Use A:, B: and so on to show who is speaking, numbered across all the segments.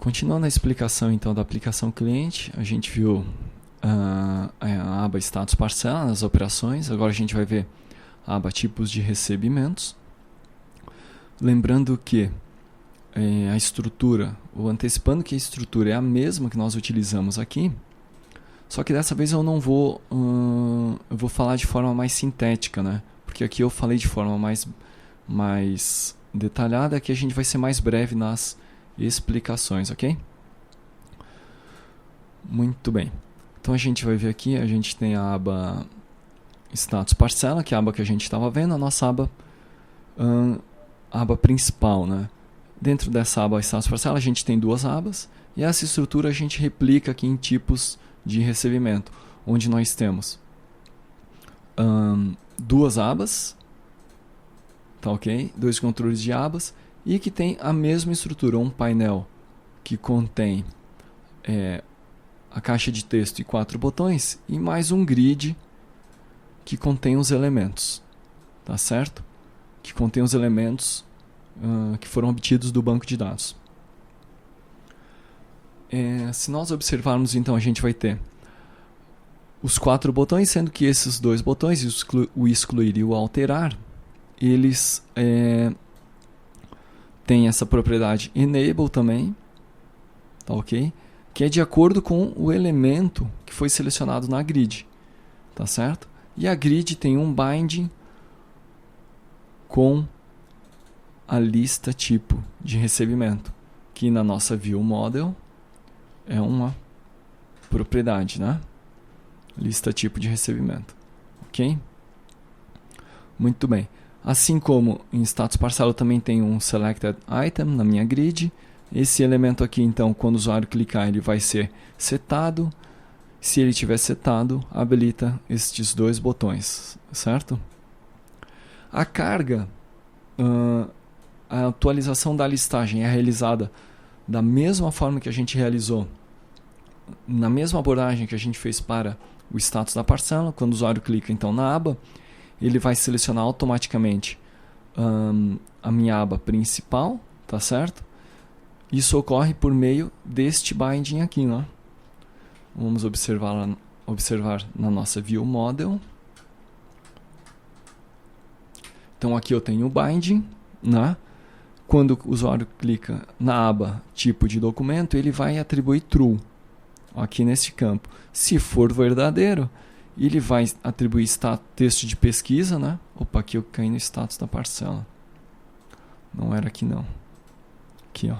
A: Continuando a explicação então da aplicação cliente, a gente viu a aba status parcela nas operações. Agora a gente vai ver a aba tipos de recebimentos. Lembrando que a estrutura, ou antecipando que a estrutura é a mesma que nós utilizamos aqui, só que dessa vez eu não vou, eu vou falar de forma mais sintética, né? Porque aqui eu falei de forma mais detalhada, aqui a gente vai ser mais breve nas explicações, ok? Muito bem. Então a gente vai ver aqui, a gente tem a aba status parcela, que é a aba que a gente estava vendo, a nossa aba principal, né? Dentro dessa aba status parcela a gente tem duas abas, e essa estrutura a gente replica aqui em tipos de recebimento, onde nós temos duas abas, tá ok? Dois controles de abas, e que tem a mesma estrutura, um painel que contém a caixa de texto e 4 botões, e mais um grid que contém os elementos, tá certo? Que contém os elementos que foram obtidos do banco de dados. Se nós observarmos, então, a gente vai ter os 4 botões, sendo que esses 2 botões, o excluir e o alterar, eles têm essa propriedade enable também, tá ok? Que é de acordo com o elemento que foi selecionado na grid, tá certo? E a grid tem um binding com a lista tipo de recebimento, que na nossa view model é uma propriedade, né? Lista tipo de recebimento, ok? Muito bem. Assim como em status parcela também tem um selected item na minha grid. Esse elemento aqui, então, quando o usuário clicar, ele vai ser setado. Se ele tiver setado, habilita estes 2 botões, certo? A carga, a atualização da listagem é realizada da mesma forma que a gente realizou, na mesma abordagem que a gente fez para o status da parcela. Quando o usuário clica então na aba, ele vai selecionar automaticamente a minha aba principal, tá certo? Isso ocorre por meio deste binding aqui, né? Vamos observar na nossa view model. Então aqui eu tenho o binding, né? Quando o usuário clica na aba tipo de documento, ele vai atribuir true aqui nesse campo. Se for verdadeiro, ele vai atribuir texto de pesquisa, né? Opa, aqui eu caí no status da parcela. Não era aqui não. Aqui, ó.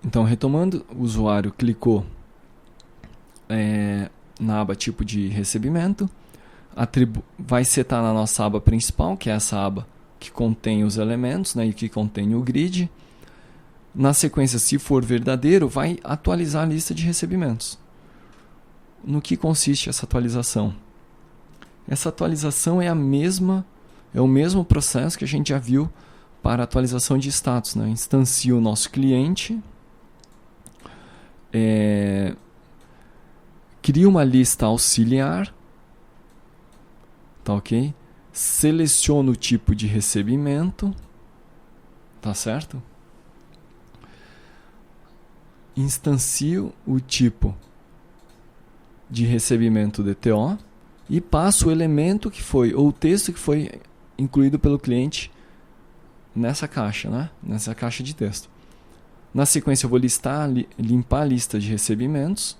A: Então, retomando, o usuário clicou na aba tipo de recebimento, vai setar na nossa aba principal, que é essa aba que contém os elementos, né, e que contém o grid. Na sequência, se for verdadeiro, vai atualizar a lista de recebimentos. No que consiste essa atualização? Essa atualização é o mesmo processo que a gente já viu para a atualização de status, né? Instancia o nosso cliente, cria uma lista auxiliar, tá ok? Seleciona o tipo de recebimento, tá certo? Instancio o tipo de recebimento DTO e passo o elemento que foi, ou o texto que foi incluído pelo cliente nessa caixa, né? Nessa caixa de texto. Na sequência eu vou limpar a lista de recebimentos,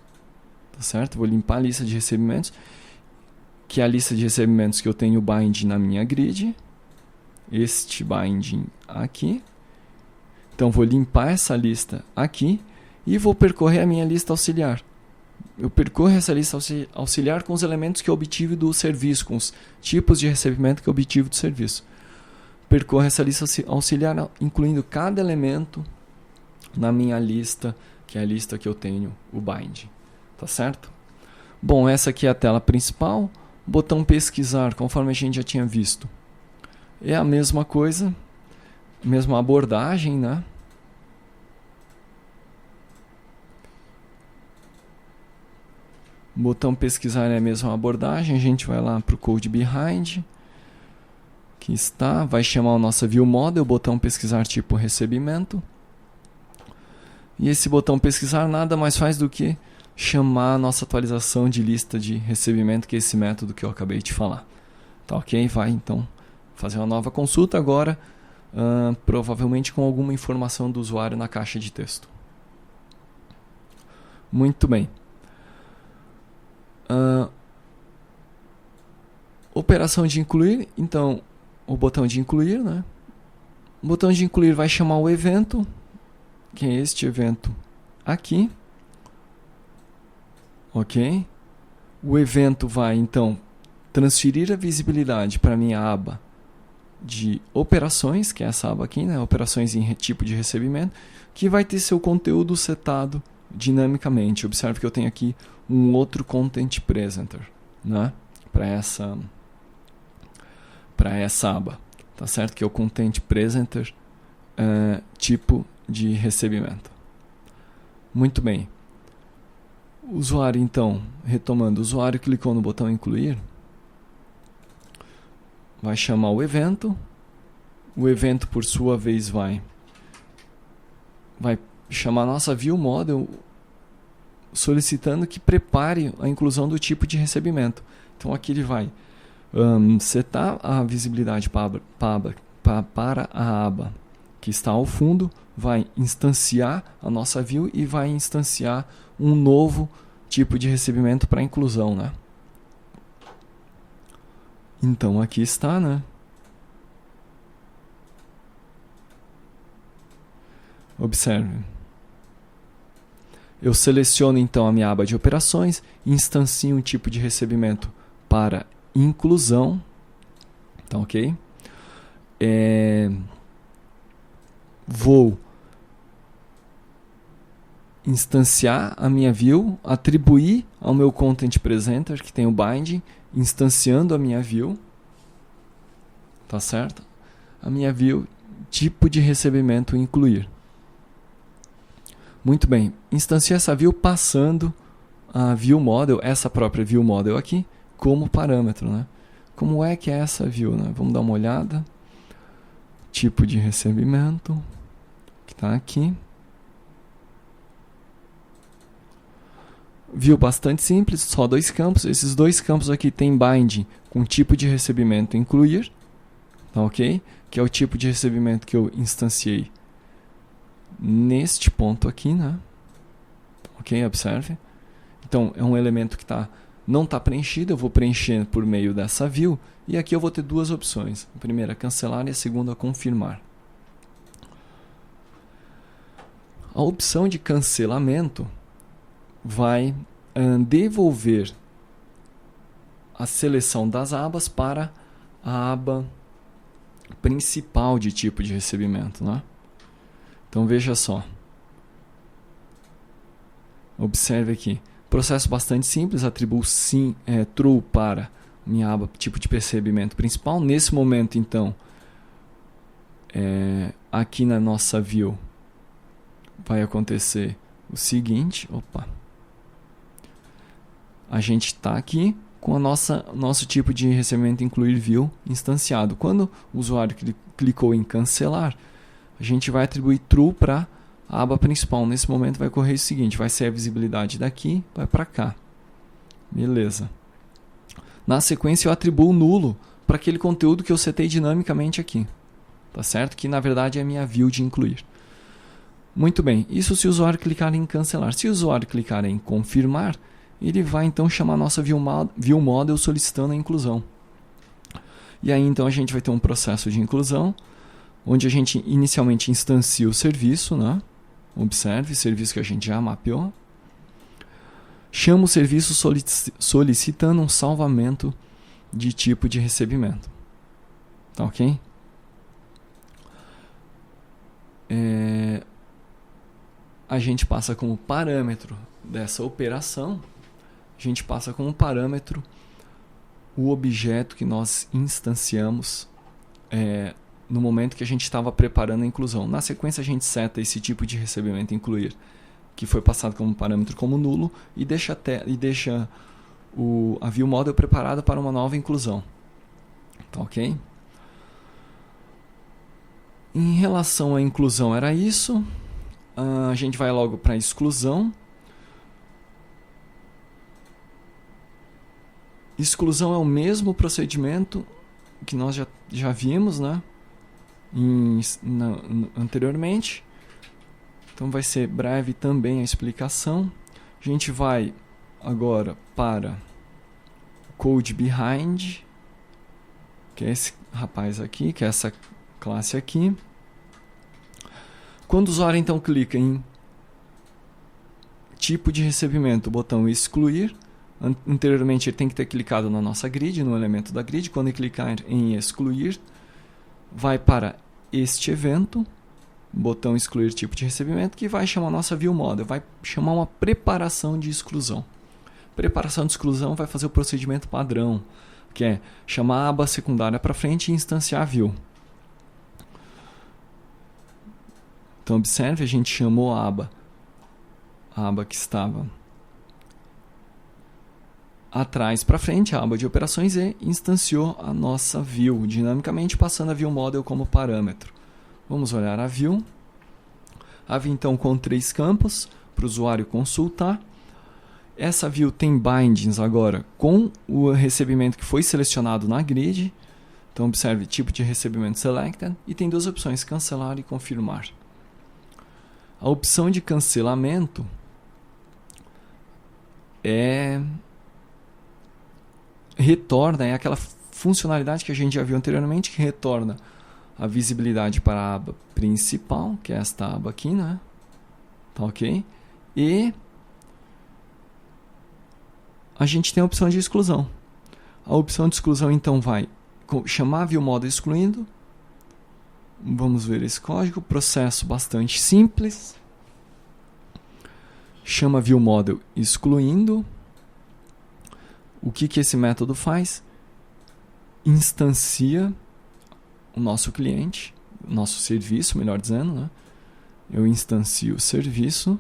A: tá certo? Vou limpar a lista de recebimentos, que é a lista de recebimentos que eu tenho binding na minha grid, este binding aqui. Então vou limpar essa lista aqui e vou percorrer a minha lista auxiliar. Eu percorro essa lista auxiliar com os elementos que eu obtive do serviço, com os tipos de recebimento que eu obtive do serviço. Percorro essa lista auxiliar, incluindo cada elemento na minha lista, que é a lista que eu tenho o bind. Tá certo? Bom, essa aqui é a tela principal. Botão pesquisar, conforme a gente já tinha visto. É a mesma coisa, mesma abordagem, né? Botão pesquisar é a mesma abordagem. A gente vai lá para o Code Behind, Aqui está, vai chamar a nossa ViewModel, botão pesquisar tipo recebimento. E esse botão pesquisar nada mais faz do que chamar a nossa atualização de lista de recebimento, que é esse método que eu acabei de falar. Tá ok? Vai então fazer uma nova consulta agora, provavelmente com alguma informação do usuário na caixa de texto. Muito bem. Operação de incluir, então o botão de incluir, né? O botão de incluir vai chamar o evento, que é este evento aqui. Ok? O evento vai então transferir a visibilidade para a minha aba de operações, que é essa aba aqui, né? Operações em tipo de recebimento, que vai ter seu conteúdo setado dinamicamente. Observe que eu tenho aqui um outro Content Presenter, né? Para essa aba. Tá certo? Que é o Content Presenter tipo de recebimento. Muito bem. O usuário, então, retomando, o usuário clicou no botão incluir, vai chamar o evento por sua vez vai chamar a nossa ViewModel solicitando que prepare a inclusão do tipo de recebimento. Então aqui ele vai setar a visibilidade para a aba que está ao fundo, vai instanciar a nossa view e vai instanciar um novo tipo de recebimento para inclusão, né? Então aqui está, né? Observe. Eu seleciono então a minha aba de operações, instancio um tipo de recebimento para inclusão, tá ok? Vou instanciar a minha view, atribuir ao meu Content Presenter, que tem o binding, instanciando a minha view, tá certo? A minha view, tipo de recebimento incluir. Muito bem, instanciei essa view passando a ViewModel, essa própria ViewModel aqui, como parâmetro, né? Como é que é essa view, né? Vamos dar uma olhada. Tipo de recebimento, que está aqui. View bastante simples, só 2 campos. Esses 2 campos aqui tem binding com tipo de recebimento incluir, tá ok? Que é o tipo de recebimento que eu instanciei neste ponto aqui, né? Ok, observe. Então, é um elemento que não está preenchido, eu vou preencher por meio dessa view, e aqui eu vou ter 2 opções. A primeira, cancelar, e a segunda, confirmar. A opção de cancelamento vai devolver a seleção das abas para a aba principal de tipo de recebimento, né? Então veja só. Observe aqui. Processo bastante simples, atribuo sim, true para minha aba tipo de recebimento principal. Nesse momento, então, aqui na nossa view vai acontecer o seguinte. Opa. A gente está aqui com a nosso tipo de recebimento incluir view instanciado. Quando o usuário clicou em cancelar, a gente vai atribuir true para a aba principal. Nesse momento vai ocorrer o seguinte, vai ser a visibilidade daqui, vai para cá. Beleza. Na sequência eu atribuo nulo para aquele conteúdo que eu setei dinamicamente aqui. Tá certo? Que na verdade é a minha view de incluir. Muito bem, isso se o usuário clicar em cancelar. Se o usuário clicar em confirmar, ele vai então chamar a nossa ViewModel solicitando a inclusão. E aí então a gente vai ter um processo de inclusão, onde a gente inicialmente instancia o serviço, né? Observe, serviço que a gente já mapeou. Chama o serviço solicitando um salvamento de tipo de recebimento. Tá ok? A gente passa como parâmetro dessa operação, a gente passa como parâmetro o objeto que nós instanciamos no momento que a gente estava preparando a inclusão. Na sequência a gente seta esse tipo de recebimento incluir, que foi passado como parâmetro como nulo, e deixa a ViewModel preparada para uma nova inclusão. Tá ok? Em relação à inclusão era isso. A gente vai logo para a exclusão. Exclusão é o mesmo procedimento que nós já vimos, né? Anteriormente. Então vai ser breve também a explicação. A gente vai agora para Code Behind, que é esse rapaz aqui, que é essa classe aqui. Quando o usuário então clica em tipo de recebimento, o botão excluir, anteriormente ele tem que ter clicado na nossa grid, no elemento da grid. Quando ele clicar em excluir, vai para este evento, botão excluir tipo de recebimento, que vai chamar a nossa viewModel, vai chamar uma preparação de exclusão. Preparação de exclusão vai fazer o procedimento padrão, que é chamar a aba secundária para frente e instanciar a view. Então observe, a gente chamou a aba que estava atrás para frente, a aba de operações, e instanciou a nossa view, dinamicamente passando a viewModel como parâmetro. Vamos olhar a view. A view então com 3 campos para o usuário consultar. Essa view tem bindings agora com o recebimento que foi selecionado na grid. Então observe tipo de recebimento selected e tem 2 opções, cancelar e confirmar. A opção de cancelamento retorna, é aquela funcionalidade que a gente já viu anteriormente, que retorna a visibilidade para a aba principal, que é esta aba aqui, né? Tá ok? E a gente tem a opção de exclusão. A opção de exclusão então vai chamar a viewModel excluindo. Vamos ver esse código, processo bastante simples. Chama viewModel excluindo. O que esse método faz? Instancia o nosso cliente, o nosso serviço, melhor dizendo, né? Eu instancio o serviço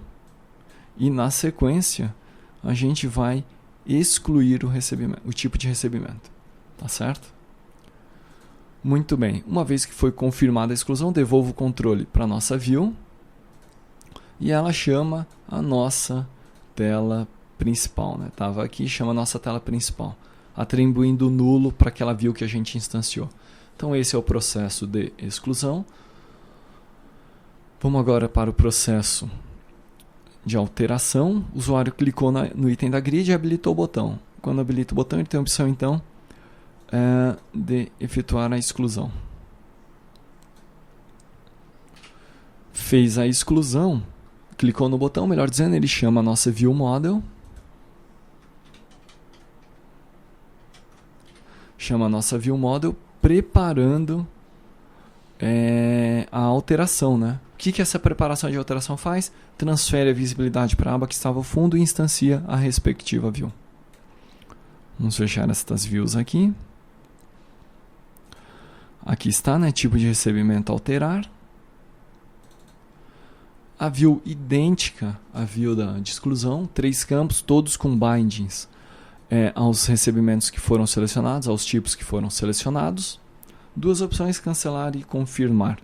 A: e na sequência a gente vai excluir o tipo de recebimento. Tá certo? Muito bem. Uma vez que foi confirmada a exclusão, devolvo o controle para a nossa view e ela chama a nossa tela principal, né? Tava aqui, chama a nossa tela principal, atribuindo nulo para aquela view que a gente instanciou. Então esse é o processo de exclusão. Vamos agora para o processo de alteração. O usuário clicou no item da grid e habilitou o botão. Quando habilita o botão, ele tem a opção então de efetuar a exclusão. Fez a exclusão, clicou no botão, melhor dizendo, ele chama a nossa viewModel. Chama a nossa viewModel preparando a alteração, né? O que essa preparação de alteração faz? Transfere a visibilidade para a aba que estava ao fundo e instancia a respectiva view. Vamos fechar estas views aqui. Aqui está, né? Tipo de recebimento alterar. A view idêntica à view de exclusão, 3 campos, todos com bindings aos recebimentos que foram selecionados, aos tipos que foram selecionados. 2 opções, cancelar e confirmar.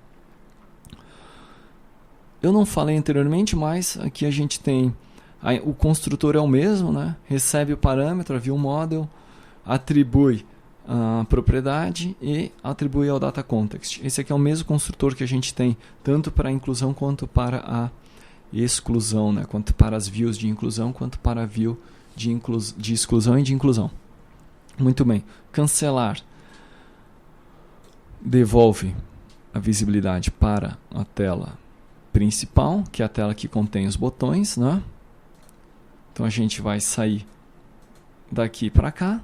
A: Eu não falei anteriormente, mas aqui a gente tem o construtor é o mesmo, né? Recebe o parâmetro, a viewModel, atribui a propriedade e atribui ao data context. Esse aqui é o mesmo construtor que a gente tem tanto para a inclusão quanto para a exclusão, né? Quanto para as views de inclusão quanto para a view de exclusão e de inclusão. Muito bem. Cancelar devolve a visibilidade para a tela principal, que é a tela que contém os botões, né? Então a gente vai sair daqui para cá.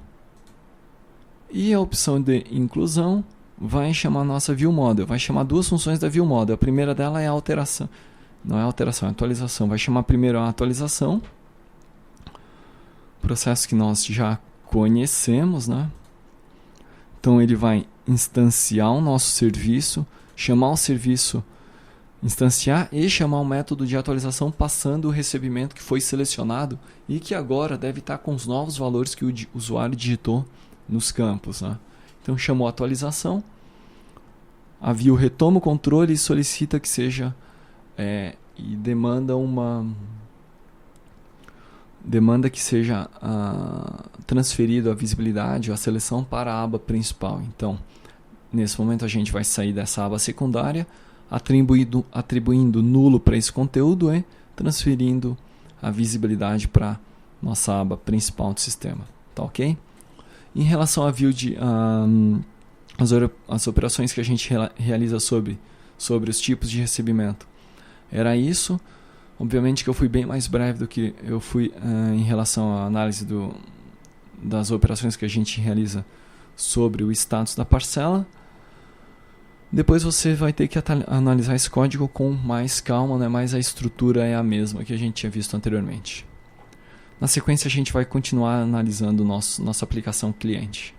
A: E a opção de inclusão vai chamar a nossa viewModel. Vai chamar 2 funções da viewModel. A primeira dela é a alteração. Não é alteração, é atualização. Vai chamar primeiro a atualização. Processo que nós já conhecemos, né? Então ele vai instanciar o nosso serviço, chamar o serviço, instanciar e chamar o método de atualização passando o recebimento que foi selecionado e que agora deve estar com os novos valores que o usuário digitou nos campos, né? Então chamou a atualização, a view retoma o controle e solicita que seja e demanda que seja transferido a visibilidade ou a seleção para a aba principal. Então, nesse momento a gente vai sair dessa aba secundária, atribuindo nulo para esse conteúdo e transferindo a visibilidade para nossa aba principal do sistema. Tá ok? Em relação à view as operações que a gente realiza sobre os tipos de recebimento. Era isso. Obviamente que eu fui bem mais breve do que eu fui em relação à análise das operações que a gente realiza sobre o status da parcela. Depois você vai ter que analisar esse código com mais calma, né? Mas a estrutura é a mesma que a gente tinha visto anteriormente. Na sequência a gente vai continuar analisando nossa aplicação cliente.